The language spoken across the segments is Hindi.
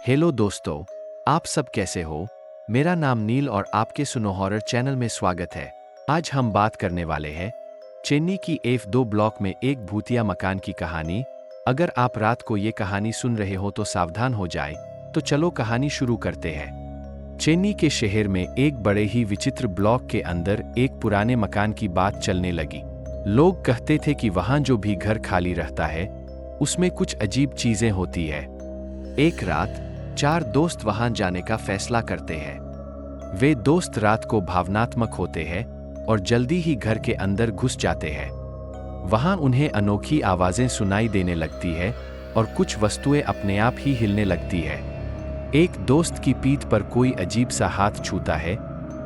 हेलो दोस्तों, आप सब कैसे हो? मेरा नाम नील और आपके सुनो हॉरर चैनल में स्वागत है। आज हम बात करने वाले हैं चेन्नई की F2 ब्लॉक में एक भूतिया मकान की कहानी। अगर आप रात को ये कहानी सुन रहे हो तो सावधान हो जाए। तो चलो कहानी शुरू करते हैं। चेन्नई के शहर में एक बड़े ही विचित्र ब्लॉक के अंदर एक पुराने मकान की बात चलने लगी। लोग कहते थे कि वहां जो भी घर खाली रहता है उसमें कुछ अजीब चीजें होती है। एक रात 4 दोस्त वहां जाने का फैसला करते हैं। वे दोस्त रात को भावनात्मक होते हैं और जल्दी ही घर के अंदर घुस जाते हैं। वहां उन्हें अनोखी आवाजें सुनाई देने लगती है और कुछ वस्तुएं अपने आप ही हिलने लगती है। एक दोस्त की पीठ पर कोई अजीब सा हाथ छूता है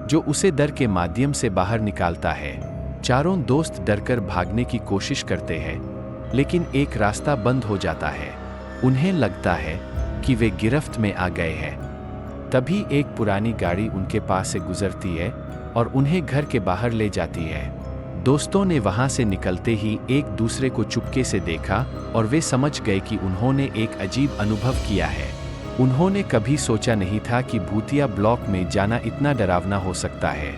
जो उसे डर के माध्यम से बाहर निकालता है। चारों दोस्त डरकर भागने की कोशिश करते हैं, लेकिन एक रास्ता बंद हो जाता है। उन्हें लगता है कि वे गिरफ्त में आ गए हैं। तभी एक पुरानी गाड़ी उनके पास से गुजरती है और उन्हें घर के बाहर ले जाती है। दोस्तों ने वहां से निकलते ही एक दूसरे को चुपके से देखा और वे समझ गए कि उन्होंने एक अजीब अनुभव किया है। उन्होंने कभी सोचा नहीं था कि भूतिया ब्लॉक में जाना इतना डरावना हो सकता है।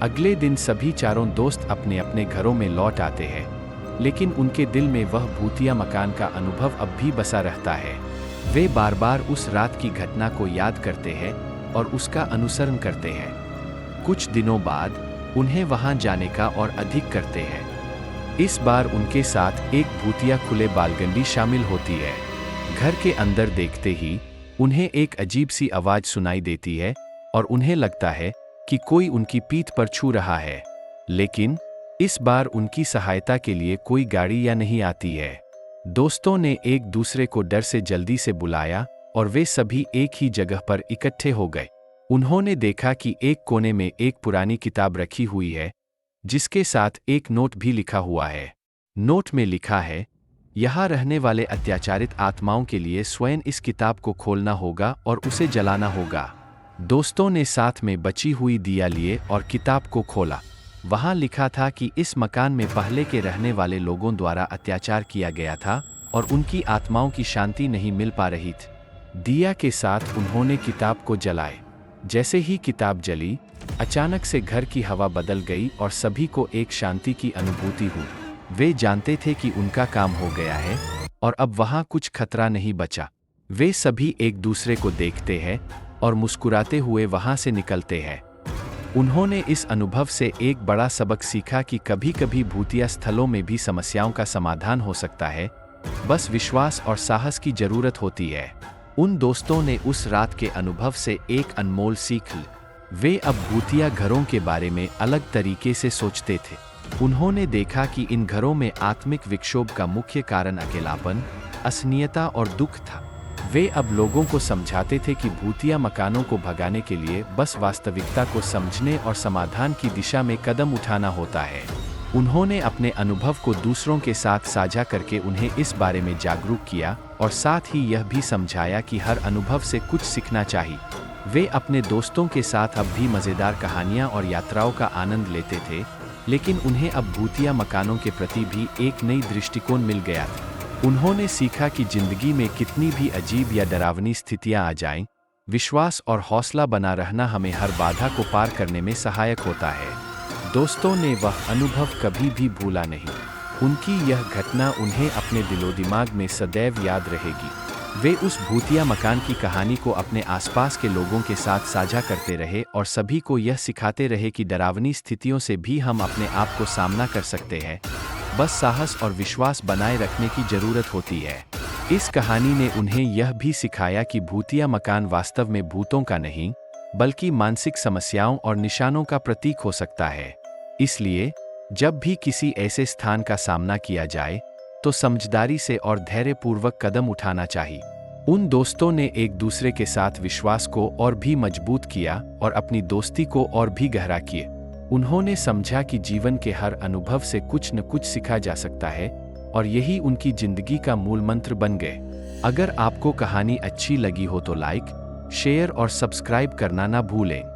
अगले दिन सभी चारों दोस्त अपने अपने घरों में लौट आते हैं, लेकिन उनके दिल में वह भूतिया मकान का अनुभव अब भी बसा रहता है। वे बार बार उस रात की घटना को याद करते हैं और उसका अनुसरण करते हैं। कुछ दिनों बाद उन्हें वहां जाने का और अधिक करते हैं। इस बार उनके साथ एक भूतिया खुले बालगंडी शामिल होती है। घर के अंदर देखते ही उन्हें एक अजीब सी आवाज सुनाई देती है और उन्हें लगता है कि कोई उनकी पीठ पर छू रहा है, लेकिन इस बार उनकी सहायता के लिए कोई गाड़ी या नहीं आती है। दोस्तों ने एक दूसरे को डर से जल्दी से बुलाया और वे सभी एक ही जगह पर इकट्ठे हो गए। उन्होंने देखा कि एक कोने में एक पुरानी किताब रखी हुई है, जिसके साथ एक नोट भी लिखा हुआ है। नोट में लिखा है, यहाँ रहने वाले अत्याचारित आत्माओं के लिए स्वयं इस किताब को खोलना होगा और उसे जलाना होगा। दोस्तों ने साथ में बची हुई दिया लिए और किताब को खोला। वहां लिखा था कि इस मकान में पहले के रहने वाले लोगों द्वारा अत्याचार किया गया था और उनकी आत्माओं की शांति नहीं मिल पा रही थी। दिया के साथ उन्होंने किताब को जलाए। जैसे ही किताब जली, अचानक से घर की हवा बदल गई और सभी को एक शांति की अनुभूति हुई। वे जानते थे कि उनका काम हो गया है और अब वहां कुछ खतरा नहीं बचा। वे सभी एक दूसरे को देखते हैं और मुस्कुराते हुए वहां से निकलते हैं। उन्होंने इस अनुभव से एक बड़ा सबक सीखा कि कभी-कभी भूतिया स्थलों में भी समस्याओं का समाधान हो सकता है, बस विश्वास और साहस की जरूरत होती है। उन दोस्तों ने उस रात के अनुभव से एक अनमोल सीख ली। वे अब भूतिया घरों के बारे में अलग तरीके से सोचते थे। उन्होंने देखा कि इन घरों में आत्मिक विक्षोभ का मुख्य कारण अकेलापन, असनियता और दुख था। वे अब लोगों को समझाते थे कि भूतिया मकानों को भगाने के लिए बस वास्तविकता को समझने और समाधान की दिशा में कदम उठाना होता है। उन्होंने अपने अनुभव को दूसरों के साथ साझा करके उन्हें इस बारे में जागरूक किया और साथ ही यह भी समझाया कि हर अनुभव से कुछ सीखना चाहिए। वे अपने दोस्तों के साथ अब भी मज़ेदार कहानियां और यात्राओं का आनंद लेते थे, लेकिन उन्हें अब भूतिया मकानों के प्रति भी एक नई दृष्टिकोण मिल गया था। उन्होंने सीखा कि जिंदगी में कितनी भी अजीब या डरावनी स्थितियां आ जाएं, विश्वास और हौसला बना रहना हमें हर बाधा को पार करने में सहायक होता है। दोस्तों ने वह अनुभव कभी भी भूला नहीं। उनकी यह घटना उन्हें अपने दिलो दिमाग में सदैव याद रहेगी। वे उस भूतिया मकान की कहानी को अपने आसपास के लोगों के साथ साझा करते रहे और सभी को यह सिखाते रहे कि डरावनी स्थितियों से भी हम अपने आप को सामना कर सकते हैं, बस साहस और विश्वास बनाए रखने की जरूरत होती है। इस कहानी ने उन्हें यह भी सिखाया कि भूतिया मकान वास्तव में भूतों का नहीं, बल्कि मानसिक समस्याओं और निशानों का प्रतीक हो सकता है। इसलिए जब भी किसी ऐसे स्थान का सामना किया जाए, तो समझदारी से और धैर्यपूर्वक कदम उठाना चाहिए। उन दोस्तों ने एक दूसरे के साथ विश्वास को और भी मजबूत किया और अपनी दोस्ती को और भी गहरा किए। उन्होंने समझा कि जीवन के हर अनुभव से कुछ न कुछ सीखा जा सकता है और यही उनकी जिंदगी का मूल मंत्र बन गए। अगर आपको कहानी अच्छी लगी हो तो लाइक, शेयर और सब्सक्राइब करना ना भूलें।